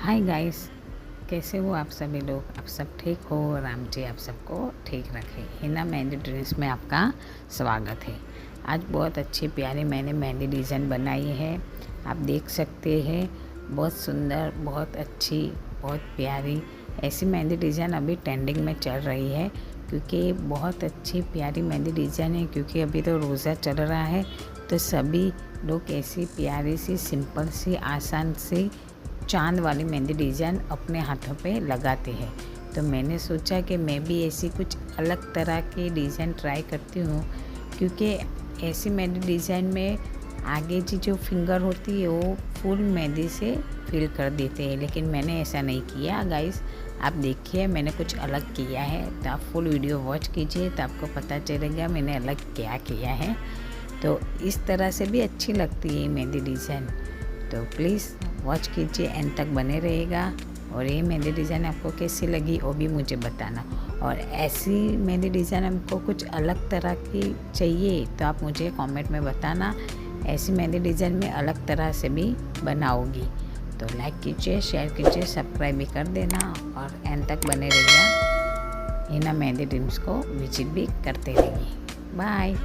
Hi guys, कैसे हो आप सभी लोग। आप सब ठीक हो। राम जी आप सबको ठीक रखे। हिना मेहंदी ड्रेस में आपका स्वागत है। आज बहुत अच्छी प्यारी मैंने मेहंदी डिज़ाइन बनाई है। आप देख सकते हैं, बहुत सुंदर, बहुत अच्छी, बहुत प्यारी। ऐसी मेहंदी डिज़ाइन अभी ट्रेंडिंग में चल रही है क्योंकि बहुत अच्छी प्यारी मेहंदी डिज़ाइन है। क्योंकि अभी तो रोज़ा चल रहा है तो सभी लोग ऐसी प्यारी सी, सिंपल सी, आसान सी चांद वाली मेहंदी डिज़ाइन अपने हाथों पे लगाते हैं। तो मैंने सोचा कि मैं भी ऐसी कुछ अलग तरह की डिज़ाइन ट्राई करती हूँ क्योंकि ऐसी मेहंदी डिज़ाइन में आगे की जो फिंगर होती है वो फुल मेहंदी से फिल कर देते हैं, लेकिन मैंने ऐसा नहीं किया गाइस। आप देखिए, मैंने कुछ अलग किया है। तो आप फुल वीडियो वॉच कीजिए तो आपको पता चलेगा मैंने अलग क्या किया है। तो इस तरह से भी अच्छी लगती है मेहंदी डिज़ाइन। तो प्लीज़ वॉच कीजिए, एंड तक बने रहेगा। और ये मेहंदी डिज़ाइन आपको कैसी लगी वो भी मुझे बताना। और ऐसी मेहंदी डिज़ाइन हमको कुछ अलग तरह की चाहिए तो आप मुझे कमेंट में बताना। ऐसी मेहंदी डिज़ाइन में अलग तरह से भी बनाओगी तो लाइक कीजिए, शेयर कीजिए, सब्सक्राइब भी कर देना और एंड तक बने रहिए। हिना मेहंदी ड्रीम्स को विजिट भी करते रहिए। बाय।